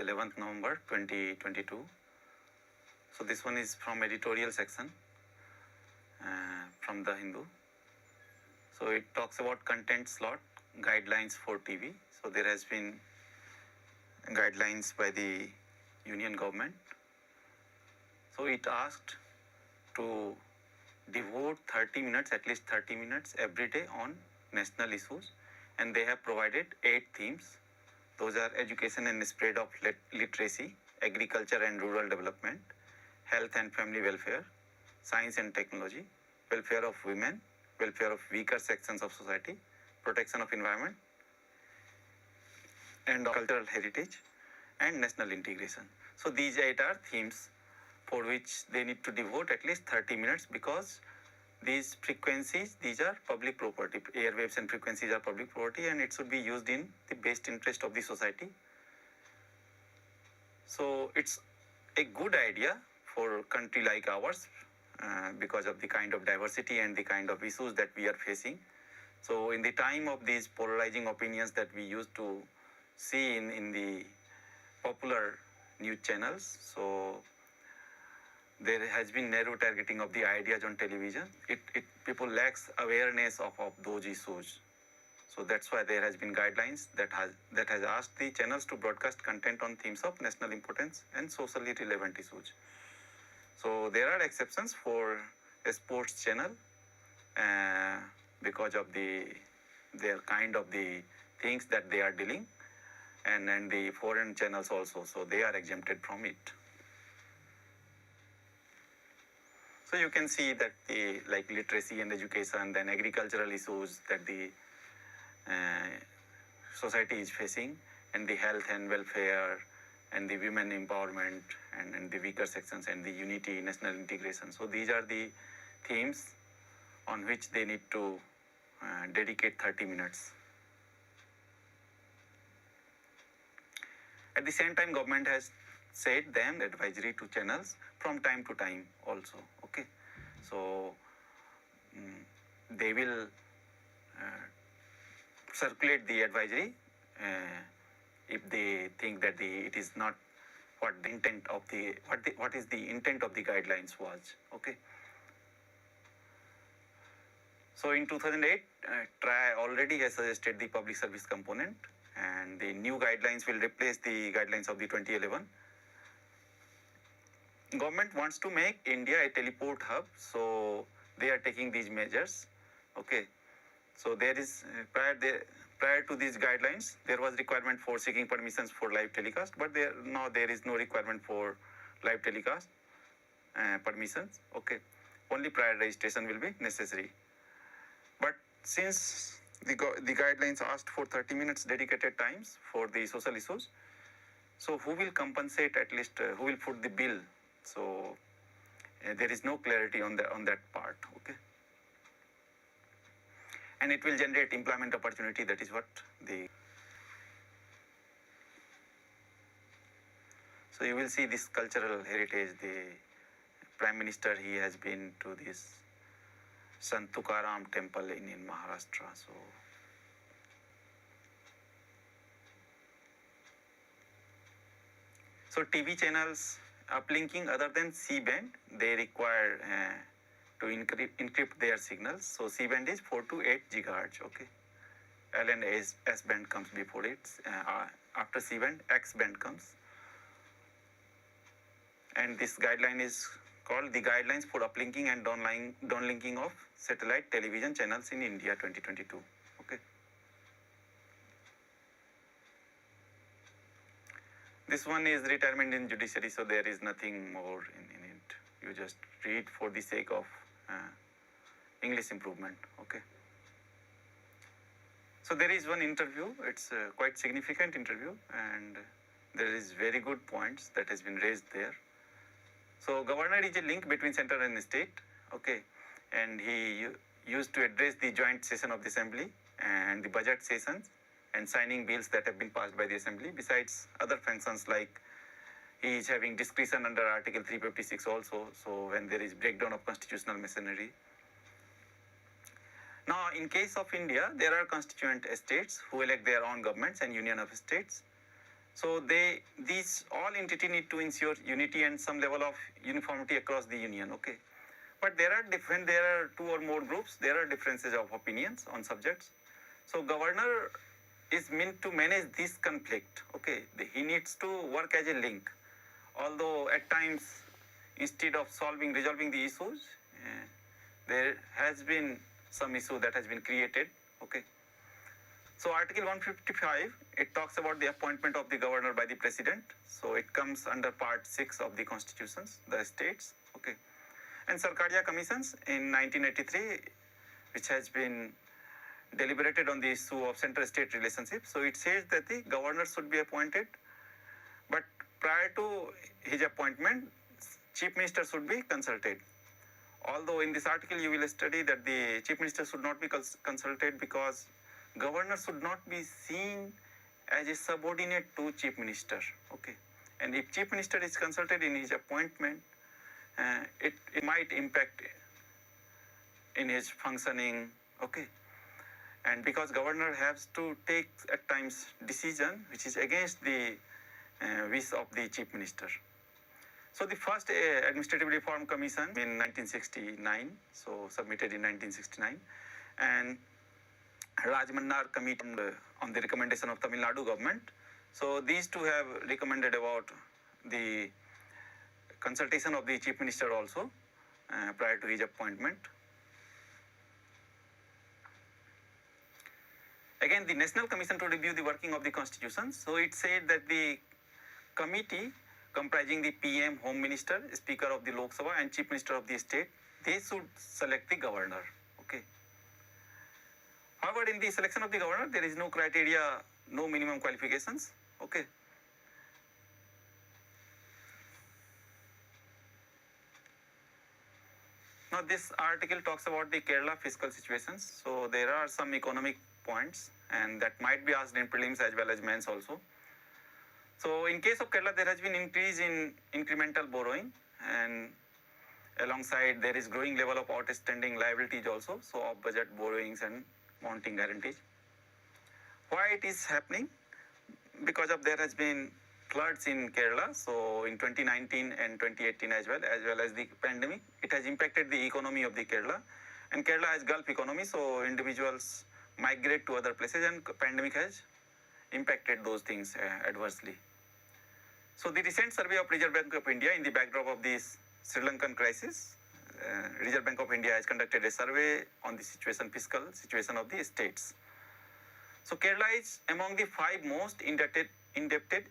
11th November 2022. So this one is from editorial section from The Hindu. So it talks about content slot guidelines for TV. So there has been guidelines by the union government. So it asked to devote 30 minutes, at least 30 minutes every day on national issues, and they have provided 8 themes. Those are education and spread of literacy, agriculture and rural development, health and family welfare, science and technology, welfare of women, welfare of weaker sections of society, protection of environment and cultural heritage, and national integration. So these 8 are themes for which they need to devote at least 30 minutes, because these frequencies, these are public property. Airwaves and frequencies are public property, and it should be used in the best interest of the society. So it's a good idea for a country like ours because of the kind of diversity and the kind of issues that we are facing. So in the time of these polarizing opinions that we used to see in the popular news channels, so there has been narrow targeting of the ideas on television. People lacks awareness of those issues. So that's why there has been guidelines that has asked the channels to broadcast content on themes of national importance and socially relevant issues. So there are exceptions for a sports channel because of their kind of the things that they are dealing, and the foreign channels also. So they are exempted from it. So you can see that the like literacy and education, then agricultural issues that the society is facing, and the health and welfare, and the women empowerment, and the weaker sections, and the unity, national integration. So these are the themes on which they need to dedicate 30 minutes. At the same time, government has said them advisory to channels from time to time also. Okay, so they will circulate the advisory if they think that it is not what the intent of what is the intent of the guidelines was. Okay. So in 2008, TRAI already has suggested the public service component, and the new guidelines will replace the guidelines of the 2011. Government wants to make India a teleport hub, so they are taking these measures. Okay, so there is prior to these guidelines, there was requirement for seeking permissions for live telecast, but now there is no requirement for live telecast permissions. Okay, only prior registration will be necessary. But since the guidelines asked for 30 minutes dedicated times for the social issues, so who will compensate, at least who will foot the bill? So there is no clarity on that part. Okay, and it will generate employment opportunity. That is what so you will see this cultural heritage. The Prime Minister, he has been to this Sant Tukaram temple in Maharashtra. So TV channels uplinking other than C-band, they require to encrypt their signals. So C-band is 4 to 8 gigahertz. Okay, L and S-band comes before it. After C-band, X-band comes. And this guideline is called the Guidelines for Uplinking and Downlinking of Satellite Television Channels in India 2022. Okay. This one is retirement in judiciary, so there is nothing more in it. You just read for the sake of English improvement. Okay. So there is one interview. It's a quite significant interview, and there is very good points that has been raised there. So governor is a link between center and state. Okay, and he used to address the joint session of the assembly and the budget sessions and signing bills that have been passed by the assembly, besides other functions like he is having discretion under Article 356 also. So when there is breakdown of constitutional machinery. Now, in case of India, there are constituent states who elect their own governments and union of states. So these all entity need to ensure unity and some level of uniformity across the union. Okay, but there are two or more groups. There are differences of opinions on subjects. So governor is meant to manage this conflict. Okay, he needs to work as a link. Although at times, instead of resolving the issues, there has been some issue that has been created. Okay. So Article 155, it talks about the appointment of the governor by the president. So it comes under Part 6 of the constitutions, the states. Okay. And Sarkaria commissions in 1983, which has been deliberated on the issue of center-state relationship. So it says that the governor should be appointed, but prior to his appointment, chief minister should be consulted. Although in this article you will study that the chief minister should not be consulted because governor should not be seen as a subordinate to chief minister. Okay, and if chief minister is consulted in his appointment, it might impact in his functioning. Okay, and because governor has to take at times decision which is against the wish of the chief minister. So the first administrative reform commission in 1969, so submitted in 1969, and Rajmannar Committee on the recommendation of Tamil Nadu government. So these two have recommended about the consultation of the chief minister also prior to his appointment. Again, the National Commission to review the working of the constitution. So it said that the committee comprising the PM, Home Minister, Speaker of the Lok Sabha and Chief Minister of the state, they should select the governor. Okay. However, in the selection of the governor, there is no criteria, no minimum qualifications. Okay. Now, this article talks about the Kerala fiscal situations. So, there are some economic points and that might be asked in prelims as well as mains also. So, in case of Kerala, there has been increase in incremental borrowing and alongside there is growing level of outstanding liabilities also. So, off budget borrowings and mounting guarantees. Why it is happening? Because of there has been floods in Kerala. So in 2019 and 2018 as well as the pandemic, it has impacted the economy of the Kerala. And Kerala has Gulf economy, so individuals migrate to other places and pandemic has impacted those things adversely. So the recent survey of Reserve Bank of India in the backdrop of this Sri Lankan crisis, Reserve Bank of India has conducted a survey on the fiscal situation of the states. So Kerala is among the 5 most indebted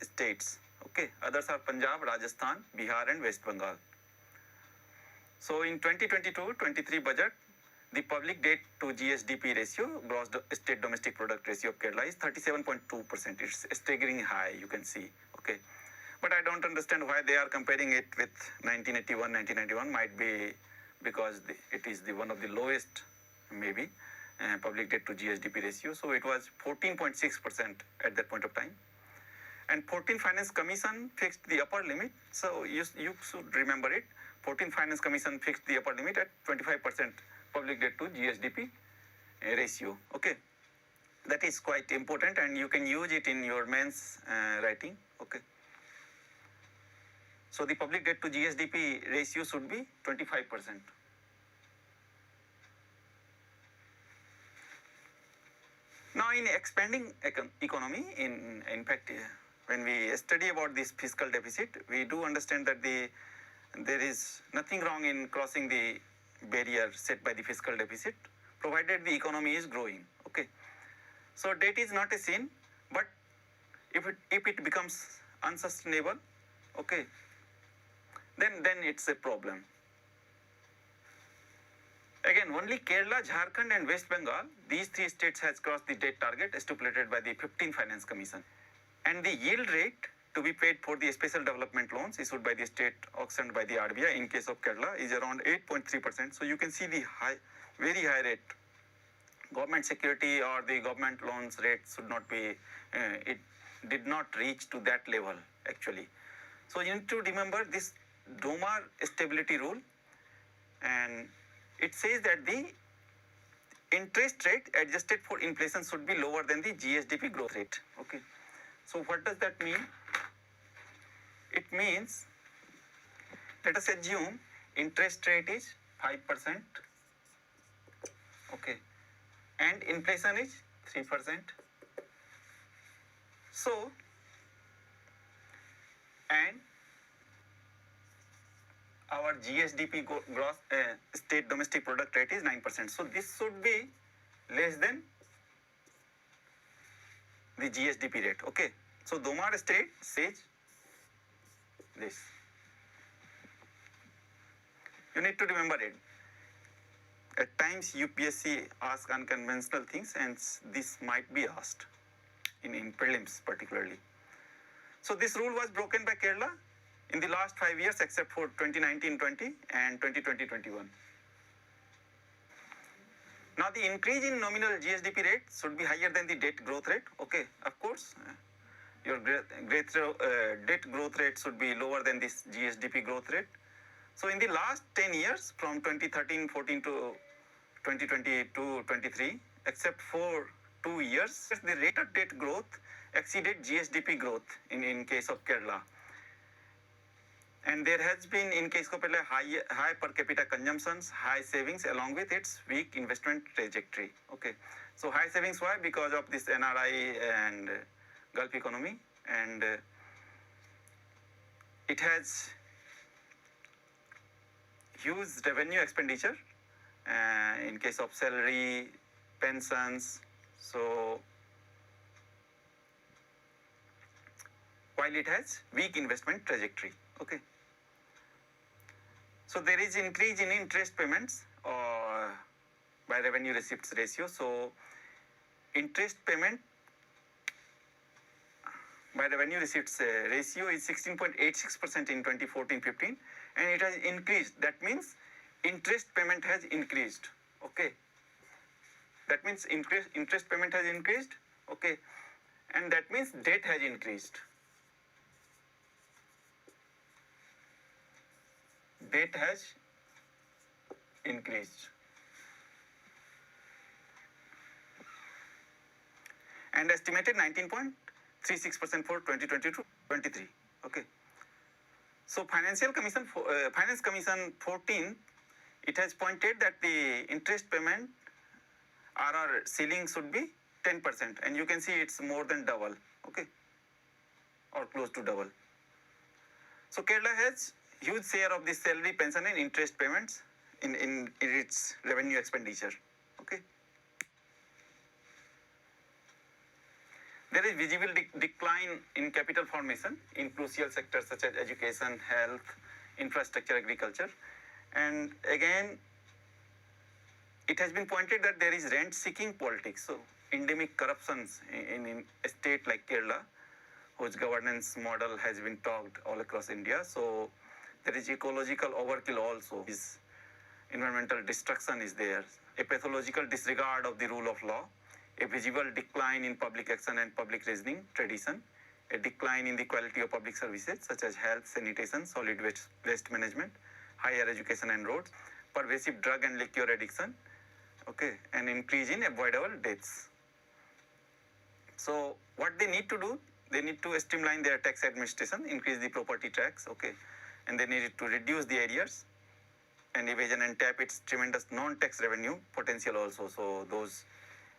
states. Okay, others are Punjab, Rajasthan, Bihar and West Bengal. So in 2022-23 budget, the public debt to GSDP ratio, gross state domestic product ratio of Kerala is 37.2%. It's staggering high, you can see. Okay, but I don't understand why they are comparing it with 1981, 1991. Might be because it is one of the lowest, maybe, public debt to GSDP ratio. So it was 14.6% at that point of time. And 14th Finance Commission fixed the upper limit. So you should remember it. 14th Finance Commission fixed the upper limit at 25% public debt to GSDP ratio. Okay, that is quite important, and you can use it in your mains writing. Okay. So the public debt to GSDP ratio should be 25%. Now, in expanding economy, in fact, when we study about this fiscal deficit, we do understand that there is nothing wrong in crossing the barrier set by the fiscal deficit, provided the economy is growing. Okay, so debt is not a sin, but if it becomes unsustainable, okay, then it's a problem. Again, only Kerala, Jharkhand and West Bengal, these 3 states has crossed the debt target stipulated by the 15th Finance Commission. And the yield rate to be paid for the special development loans issued by the state auctioned by the RBI in case of Kerala is around 8.3%. So you can see the very high rate. Government security or the government loans rate should not be, it did not reach to that level actually. So you need to remember this Domar Stability Rule, and it says that the interest rate adjusted for inflation should be lower than the GSDP growth rate. Okay. So what does that mean? it means, let us assume interest rate is 5%, okay, and inflation is 3%. So, and our GSDP gross state domestic product rate is 9%. So this should be less than the GSDP rate. Okay. So Domar state says this. You need to remember it. At times UPSC asks unconventional things, and this might be asked in prelims particularly. So this rule was broken by Kerala in the last 5 years except for 2019-20 and 2020-21. Now the increase in nominal GSDP rate should be higher than the debt growth rate. Okay, of course, your debt growth rate should be lower than this GSDP growth rate. So in the last 10 years, from 2013-14 to 2022-23, except for 2 years, the rate of debt growth exceeded GSDP growth in case of Kerala. And there has been in case of Kerala high per capita consumptions, high savings along with its weak investment trajectory. Okay, so high savings, why? Because of this NRI and Gulf economy, and it has huge revenue expenditure in case of salary, pensions. So while it has weak investment trajectory. Okay. So there is increase in interest payments by revenue receipts ratio. So interest payment by revenue receipts ratio is 16.86% in 2014-15, and it has increased. That means interest payment has increased. Okay. That means interest payment has increased. Okay. And that means debt has increased. Debt has increased. And estimated 19.36% for 2022-23. Okay. So Finance Commission 14, it has pointed that the interest payment RR ceiling should be 10%, and you can see it's more than double. Okay, or close to double. So Kerala has huge share of the salary, pension and interest payments in its revenue expenditure. Okay. There is visible decline in capital formation in crucial sectors such as education, health, infrastructure, agriculture. And again, it has been pointed that there is rent-seeking politics. So endemic corruptions in a state like Kerala, whose governance model has been talked all across India. So there is ecological overkill also. Environmental destruction is there. A pathological disregard of the rule of law. A visible decline in public action and public reasoning tradition. A decline in the quality of public services such as health, sanitation, solid waste management, higher education and roads. Pervasive drug and liquor addiction. Okay, an increase in avoidable deaths. So what they need to do, they need to streamline their tax administration, increase the property tax, okay, and they need to reduce the arrears and evasion and tap its tremendous non-tax revenue potential also. So those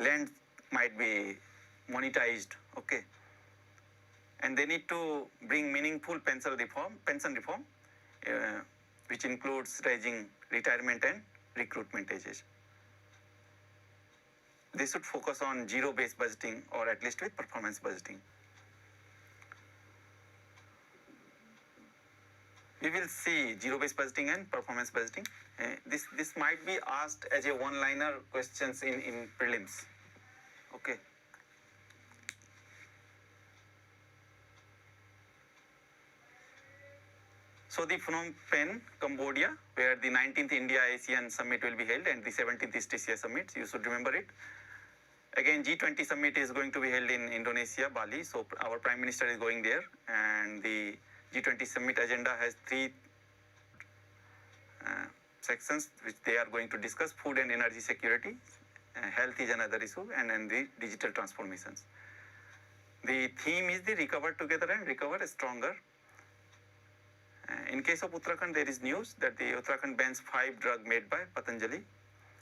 lands might be monetized, okay, and they need to bring meaningful pension reform, which includes raising retirement and recruitment ages. They should focus on zero-based budgeting, or at least with performance budgeting. We will see zero-based budgeting and performance budgeting. This might be asked as a one-liner questions in prelims. Okay. So the Phnom Penh, Cambodia, where the 19th India-ASEAN summit will be held and the 17th East Asia summit, you should remember it. Again, G20 summit is going to be held in Indonesia, Bali. So our Prime Minister is going there, and the G20 summit agenda has 3 sections which they are going to discuss: food and energy security, health is another issue, and then the digital transformations. The theme is the recover together and recover stronger. In case of Uttarakhand, there is news that the Uttarakhand bans 5 drugs made by Patanjali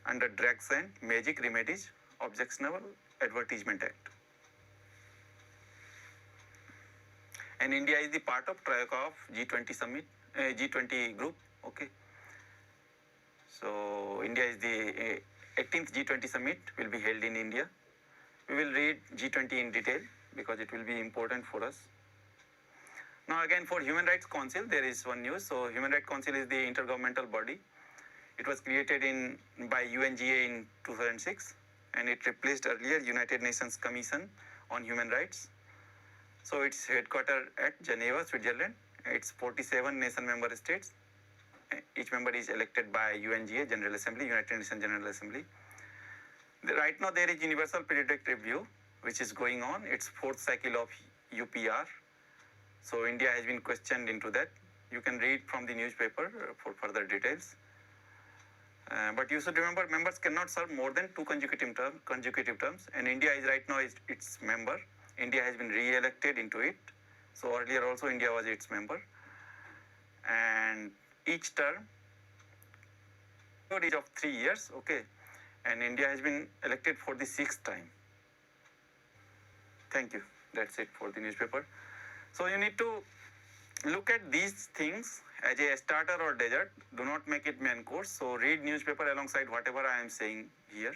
under Drugs and Magic Remedies Objectionable Advertisement Act. And India is the part of Troika of G20 summit, G20 group. Okay. So India is the 18th G20 summit will be held in India. We will read G20 in detail because it will be important for us. Now again, for Human Rights Council, there is one news. So Human Rights Council is the intergovernmental body. It was created by UNGA in 2006, and it replaced earlier United Nations Commission on Human Rights. So it's headquartered at Geneva, Switzerland. It's 47 nation member states. Each member is elected by UNGA General Assembly, United Nations General Assembly. Right now there is Universal Periodic Review, which is going on. It's 4th cycle of UPR. So India has been questioned into that. You can read from the newspaper for further details. But you should remember, members cannot serve more than 2 consecutive terms, and India is right now its member. India has been re-elected into it. So earlier also India was its member. And each term is of 3 years, okay. And India has been elected for the 6th time. Thank you. That's it for the newspaper. So you need to look at these things as a starter or dessert. Do not make it main course. So read newspaper alongside whatever I am saying here.